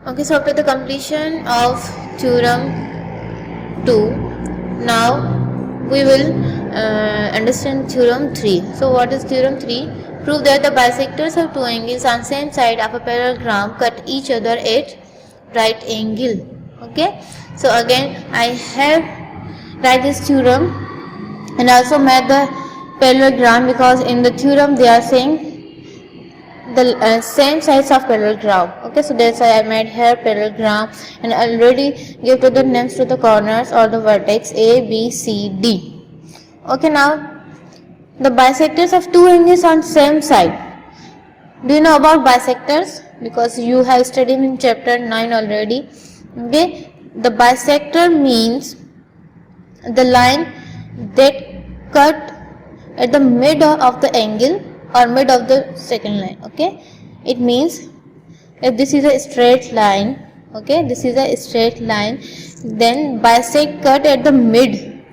Okay, so after the completion of theorem 2, now we will understand theorem 3. So what is theorem 3? Prove that the bisectors of two angles on same side of a parallelogram cut each other at right angle. Okay, so again I have write this theorem and also made the parallelogram, because in the theorem they are saying the same sides of parallelogram. Okay, so that's why I made here parallelogram and already give to the names to the corners or the vertex A, B, C, D. Okay, now the bisectors of two angles on same side. Do you know about bisectors? Because you have studied in chapter 9 already. Okay, the bisector means the line that cut at the mid of the angle or mid of the second line. Okay, it means if this is a straight line, okay, this is a straight line, then bisect cut at the mid.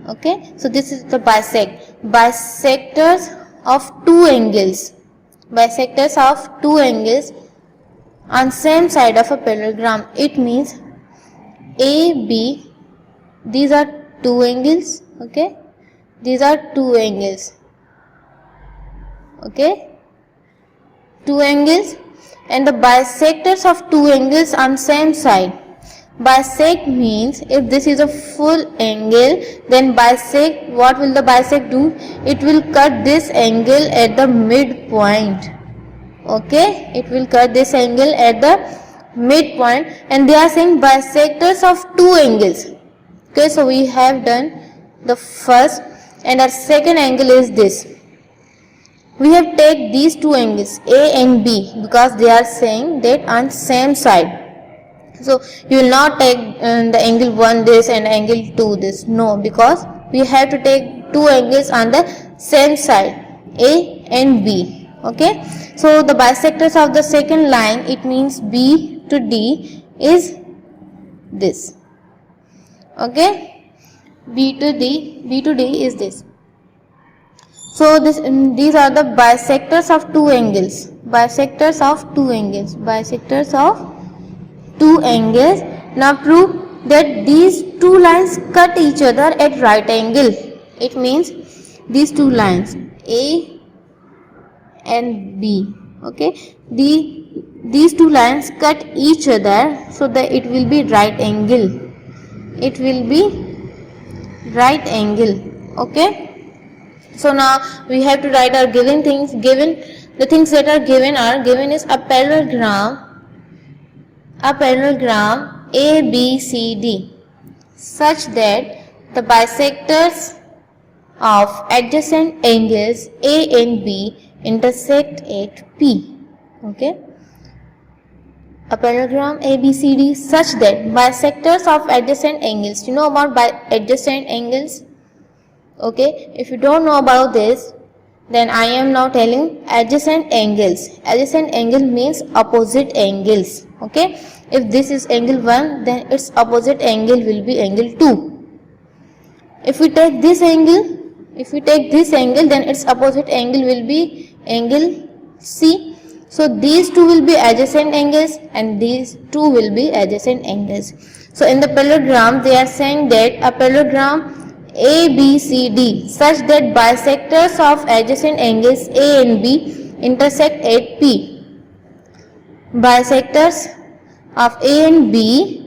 Okay, so this is the bisectors of two angles, bisectors of two angles on same side of a parallelogram. It means A, B, these are two angles. Okay, these are two angles. Okay, two angles, and the bisectors of two angles on same side. Bisect means if this is a full angle, then bisect, what will the bisect do? It will cut this angle at the midpoint. Okay, it will cut this angle at the midpoint, and they are saying bisectors of two angles. Okay, so we have done the first, and our second angle is this. We have take these two angles A and B because they are saying that on same side. So you will not take the angle 1 this and angle 2 this. No, because we have to take two angles on the same side, A and B. Okay, so the bisectors of the second line, it means B to D, is this. Okay, B to D is this. So these are the bisectors of two angles. Bisectors of two angles. Bisectors of two angles. Now prove that these two lines cut each other at right angle. It means these two lines A and B. Okay, these two lines cut each other, so that it will be right angle. It will be right angle. Okay. So now we have to write our given things. The things that are given is a parallelogram A, B, C, D, such that the bisectors of adjacent angles A and B intersect at P. Okay, a parallelogram A, B, C, D such that bisectors of adjacent angles. You know about adjacent angles? Okay, if you don't know about this, then I am now telling adjacent angles. Adjacent angle means opposite angles. Okay, if this is angle 1, then its opposite angle will be angle 2. If we take this angle, then its opposite angle will be angle C. So these two will be adjacent angles and these two will be adjacent angles. So in the parallelogram, they are saying that a parallelogram A, B, C, D such that bisectors of adjacent angles A and B intersect at P. Bisectors of A and B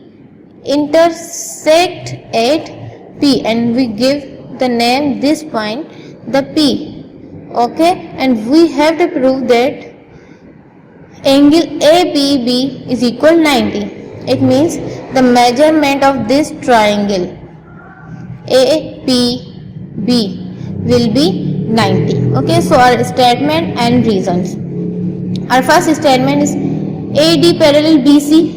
intersect at P, and we give the name this point the P. Okay, and we have to prove that angle APB is equal 90. It means the measurement of this triangle APB will be 90. Okay, so our statement and reasons. Our first statement is AD parallel BC.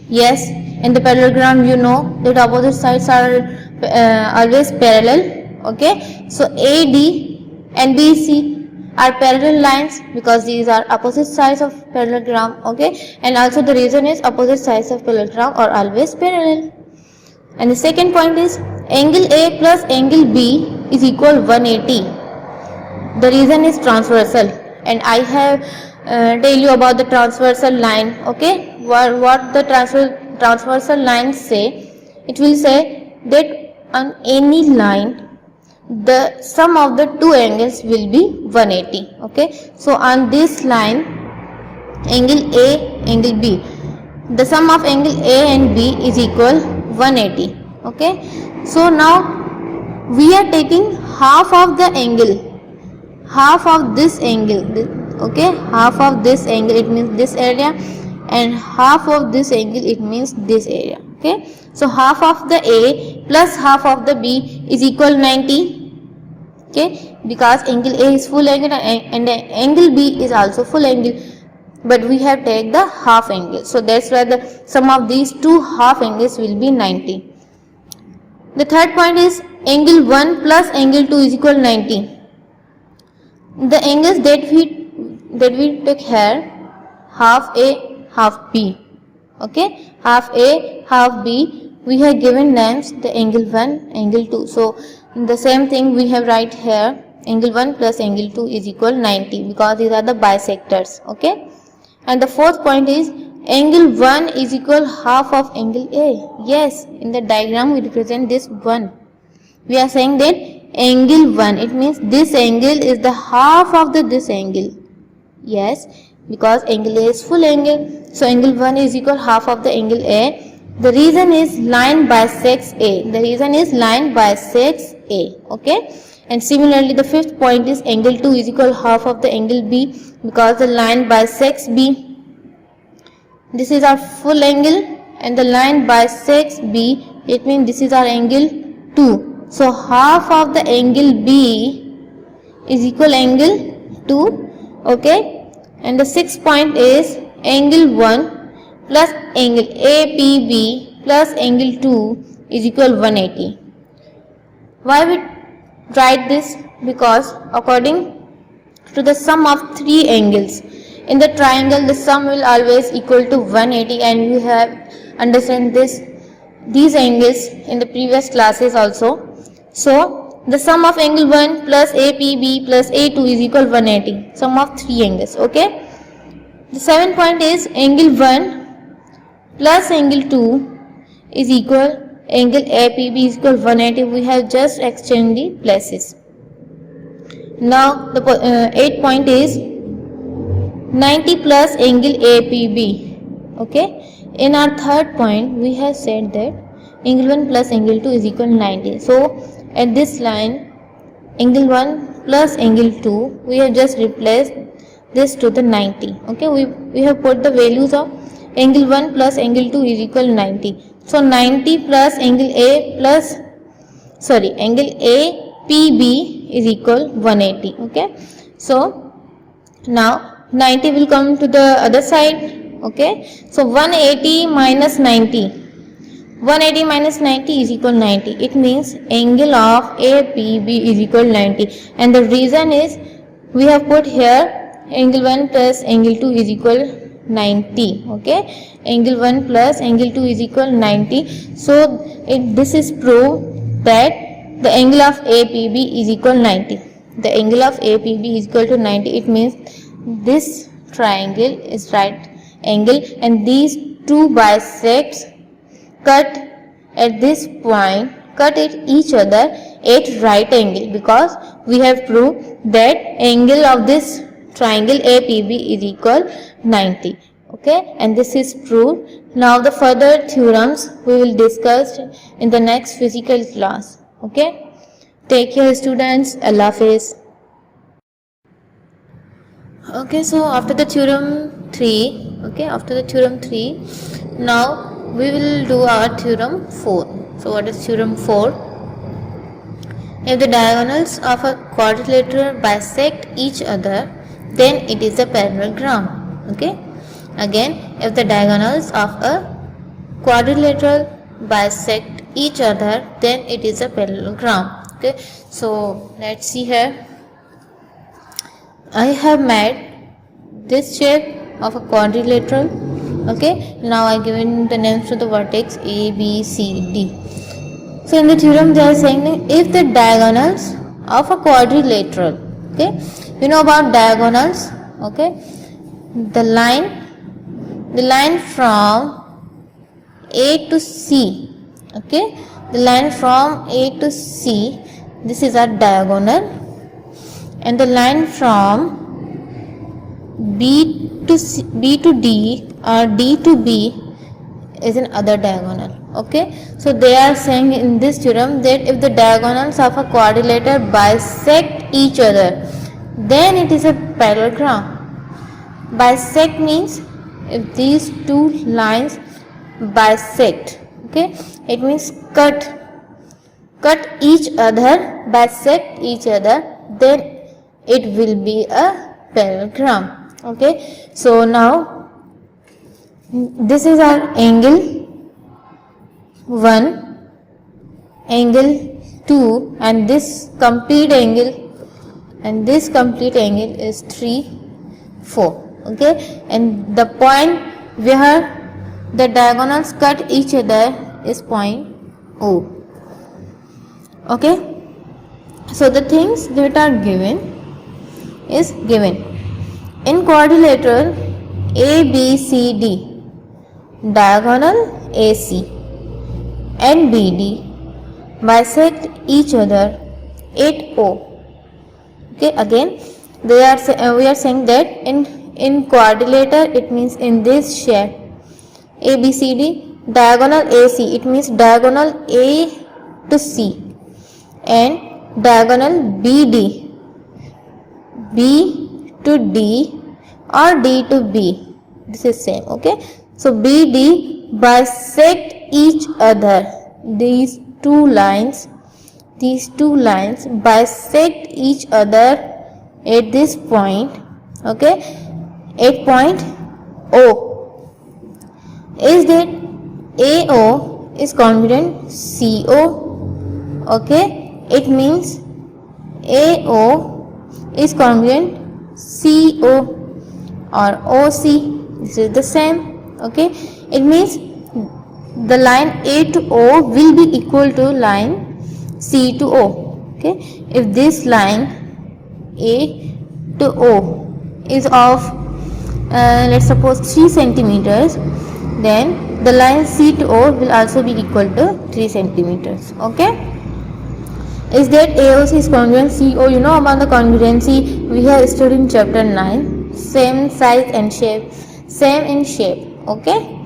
Yes, in the parallelogram you know that opposite sides are always parallel. Okay, so AD and BC are parallel lines because these are opposite sides of parallelogram. Okay, and also the reason is opposite sides of parallelogram are always parallel. And the second point is angle A plus angle B is equal 180. The reason is transversal, and I have tell you about the transversal line. Okay, what the transversal lines say, it will say that on any line the sum of the two angles will be 180. Okay, so on this line, angle A, angle B, the sum of angle A and B is equal 180. Okay, so now we are taking half of the angle, half of this angle. Okay, half of this angle, it means this area, and half of this angle, it means this area. Okay, so half of the A plus half of the B is equal 90. Okay, because angle A is full angle and angle B is also full angle, but we have taken the half angle, so that's why the sum of these two half angles will be 90. The third point is angle 1 plus angle 2 is equal 90. The angles that we took here, half A, half B. Okay, half A, half B, we have given names, the angle 1, angle 2. So the same thing we have write here, angle 1 plus angle 2 is equal 90, because these are the bisectors. Okay, and the fourth point is angle 1 is equal half of angle A. Yes, in the diagram we represent this 1. We are saying that angle 1, it means this angle is the half of this angle. Yes, because angle A is full angle, so angle 1 is equal half of the angle A. The reason is line bisects A. The reason is line bisects A. Okay, and similarly the fifth point is angle 2 is equal half of the angle B, because the line bisects B. This is our full angle and the line bisects B, it means this is our angle 2. So half of the angle B is equal angle 2. Okay, and the sixth point is angle 1 plus angle APB plus angle 2 is equal 180. Why we write this? Because according to the sum of three angles in the triangle, the sum will always equal to 180, and we have understand these angles in the previous classes also. So the sum of angle 1 plus APB plus A2 is equal 180, sum of three angles. Okay, the seventh point is angle 1 plus angle 2 is equal angle APB is equal 180. We have just exchanged the places. Now the eighth point is 90 plus angle APB. Okay, in our third point we have said that angle 1 plus angle 2 is equal 90. So at this line, angle 1 plus angle 2, we have just replaced this to the 90. Okay, we have put the values of angle 1 plus angle 2 is equal 90. So 90 plus angle angle APB is equal 180. Okay, so now 90 will come to the other side. Okay, so 180 minus 90. 180 minus 90 is equal 90. It means angle of APB is equal 90. And the reason is we have put here angle 1 plus angle 2 is equal 90. Okay, angle 1 plus angle 2 is equal 90. So this is proof that the angle of APB is equal 90. The angle of APB is equal to 90. It means this triangle is right angle and these two bisects cut at this point, cut at each other at right angle, because we have proved that angle of this triangle APB is equal 90. Okay, and this is proved. Now the further theorems we will discuss in the next physical class. Okay, take care students. Allah Hafiz. Okay, so after the theorem 3, now we will do our theorem 4. So what is theorem 4? If the diagonals of a quadrilateral bisect each other, then it is a parallelogram. Okay, again, if the diagonals of a quadrilateral bisect each other, then it is a parallelogram. Okay, so let's see here. I have made this shape of a quadrilateral. Okay, now I given the names to the vertex A, B, C, D. So in the theorem they are saying that if the diagonals of a quadrilateral, okay, you know about diagonals, okay, the line the line from A to C, okay, the line from A to C, this is our diagonal, and the line from B to C, B to D or D to B is an other diagonal. Okay, so they are saying in this theorem that if the diagonals of a quadrilateral bisect each other, then it is a parallelogram. Bisect means if these two lines bisect, okay, it means cut each other, bisect each other, then it will be a parallelogram. Okay, so now this is our angle 1, angle 2, and this complete angle is 3, 4. Okay, and the point where the diagonals cut each other is point O. Okay, so the things that are given is given in quadrilateral ABCD, diagonal AC and BD bisect each other at O. Okay, again we are saying that in quadrilateral it means in this shape ABCD, diagonal AC, it means diagonal A to C, and diagonal BD, B to D or D to B, this is same. Okay, so BD bisect each other, these two lines bisect each other at this point. Okay, at point O, is that AO is congruent CO. Okay, it means AO is congruent CO or OC, this is the same. Okay, it means the line A to O will be equal to line C to O. Okay, if this line A to O is of let's suppose 3 centimeters, then the line C to O will also be equal to 3 centimeters. Okay, is that AOC is congruent CO? You know about the congruency, we have studied in chapter 9, same size and shape, same in shape. Okay,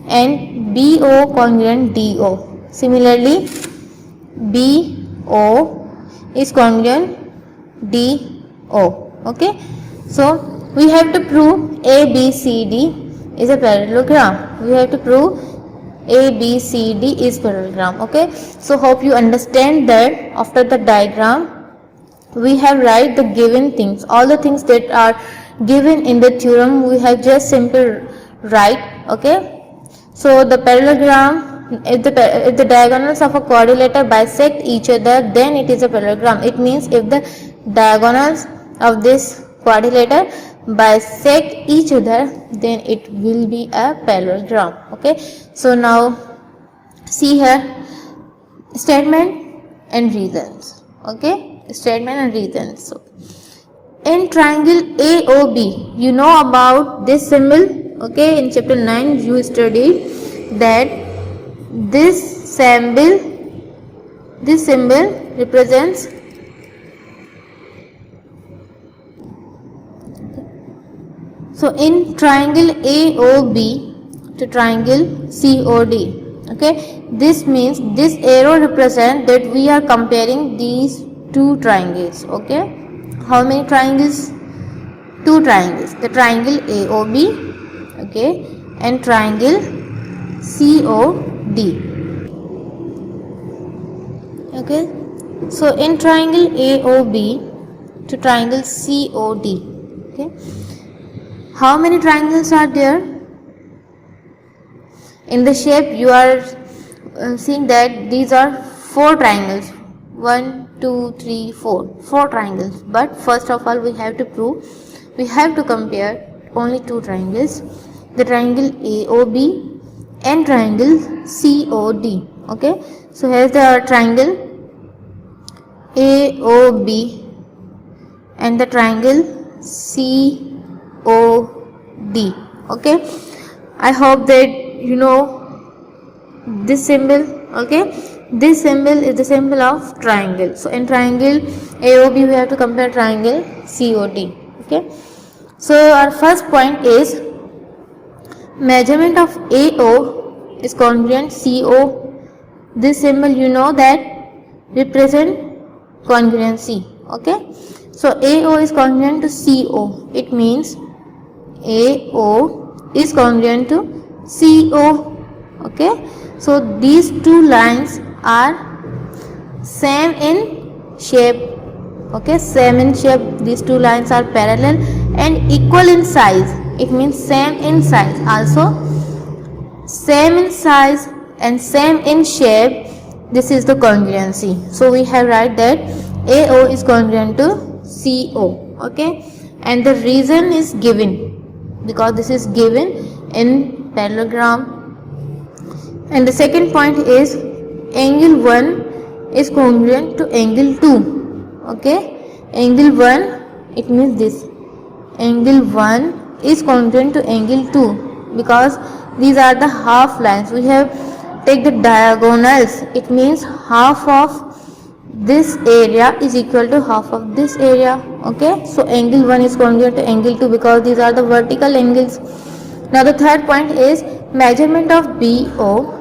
and BO congruent DO, similarly BO is congruent DO. Okay, so we have to prove ABCD is a parallelogram. We have to prove ABCD is parallelogram. Okay, so hope you understand that after the diagram we have write the given things, all the things that are given in the theorem we have just simple write. Okay, so the parallelogram, if the diagonals of a quadrilateral bisect each other, then it is a parallelogram. It means if the diagonals of this quadrilateral bisect each other, then it will be a parallelogram. Okay, so now see here statement and reasons. Okay, statement and reasons. So in triangle AOB, you know about this symbol. Okay, in chapter 9 you studied that this symbol represents so in triangle AOB to triangle COD. Okay, this means this arrow represents that we are comparing these two triangles. Okay, how many triangles? Two triangles, the triangle AOB, okay, and triangle COD. Okay, so in triangle AOB to triangle COD, okay, how many triangles are there? In the shape you are seeing that these are 4 triangles, 1, 2, 3, 4 triangles. But first of all we have to prove, we have to compare only 2 triangles, the triangle AOB and triangle COD. Okay, so here's the triangle AOB and the triangle COD. Okay, I hope that you know this symbol. Okay, this symbol is the symbol of triangle. So in triangle AOB we have to compare triangle COD. Okay, so our first point is measurement of AO is congruent CO. This symbol you know that represent congruency. Okay, so AO is congruent to CO. It means AO is congruent to CO. Okay, so these two lines are same in shape. Okay, same in shape. These two lines are parallel and equal in size. It means same in size. Also same in size and same in shape. This is the congruency. So we have write that AO is congruent to CO. Okay, and the reason is given because this is given in parallelogram. And the second point is angle 1 is congruent to angle 2. Okay, angle 1, it means this angle 1 is congruent to angle 2 because these are the half lines. We have take the diagonals. It means half of this area is equal to half of this area. Okay, so angle 1 is congruent to angle 2 because these are the vertical angles. Now the third point is measurement of BO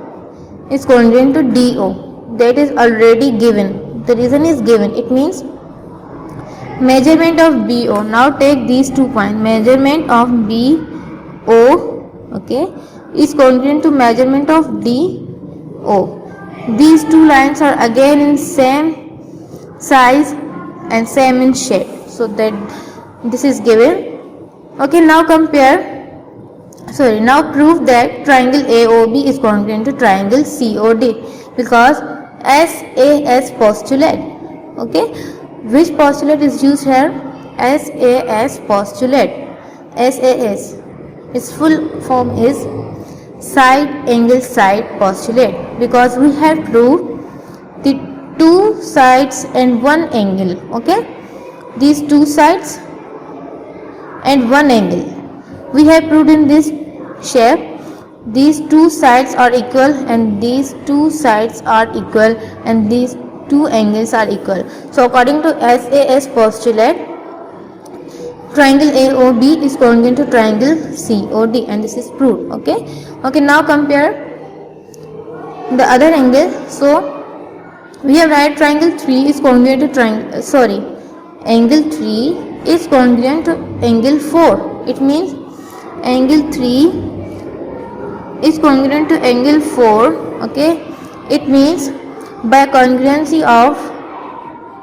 is congruent to DO. That is already given. The reason is given. It means measurement of BO. Now take these 2 points. Measurement of BO, okay, is congruent to measurement of DO. These two lines are again in same size and same in shape. So that this is given. Okay, now now prove that triangle AOB is congruent to triangle COD because SAS postulate. Okay, which postulate is used here? SAS postulate. SAS, its full form is side angle side postulate because we have proved the two sides and one angle. Okay, these two sides and one angle we have proved in this shape. These two sides are equal and these two sides are equal and these two angles are equal. So according to SAS postulate, triangle AOB is congruent to triangle COD and this is proved. Okay, now compare the other angle. So we have write triangle 3 is congruent to angle 3 is congruent to angle 4. It means angle 3 is congruent to angle 4. Okay, it means by congruency of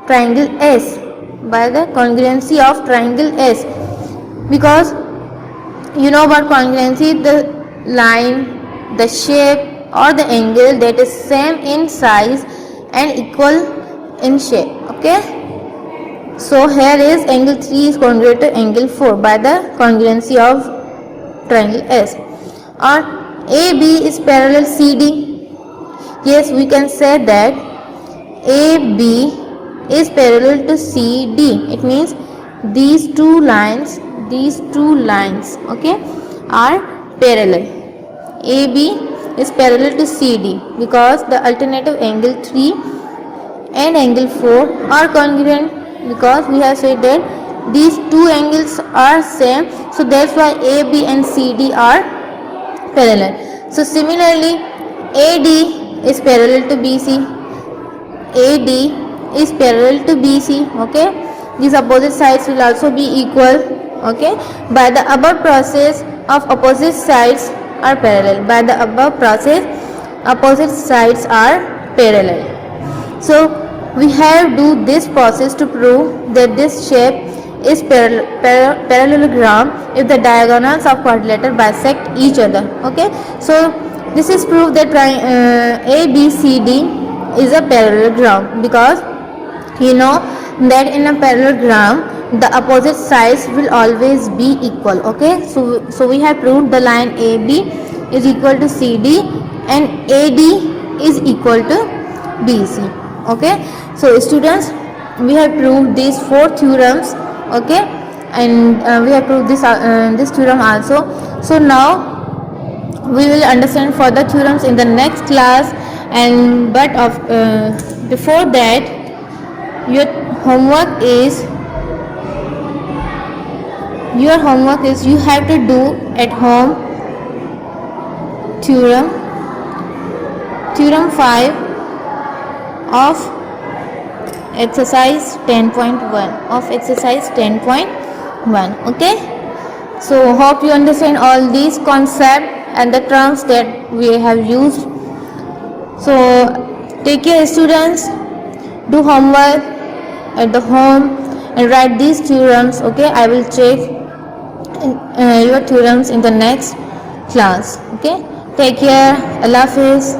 triangle S, by the congruency of triangle S, because you know about congruency, the line, the shape or the angle that is same in size and equal in shape. Okay, so here is angle 3 is congruent to angle 4 by the congruency of triangle S. Or AB is parallel CD. Yes, we can say that AB is parallel to CD. It means these two lines, okay, are parallel. AB is parallel to CD because the alternative angle 3 and angle 4 are congruent because we have said that these two angles are same. So that's why AB and CD are parallel. So similarly AD is parallel to BC. AD is parallel to BC. Okay, these opposite sides will also be equal. Okay, by the above process of opposite sides are parallel. By the above process opposite sides are parallel. So we have do this process to prove that this shape is parallelogram if the diagonals of quadrilateral bisect each other. Okay, so this is proof that ABCD is a parallelogram because you know that in a parallelogram the opposite sides will always be equal. Okay, so we have proved the line AB is equal to CD and AD is equal to BC. Okay, so students, we have proved these 4 theorems. Okay, and we have proved this theorem also. So now We will understand further theorems in the next class, and before that, your homework is you have to do at home theorem 5 of exercise 10.1. Okay, so hope you understand all these concepts and the terms that we have used. So take care, students. Do homework at the home and write these theorems. Okay, I will check your theorems in the next class. Okay, take care. Allah Hafiz.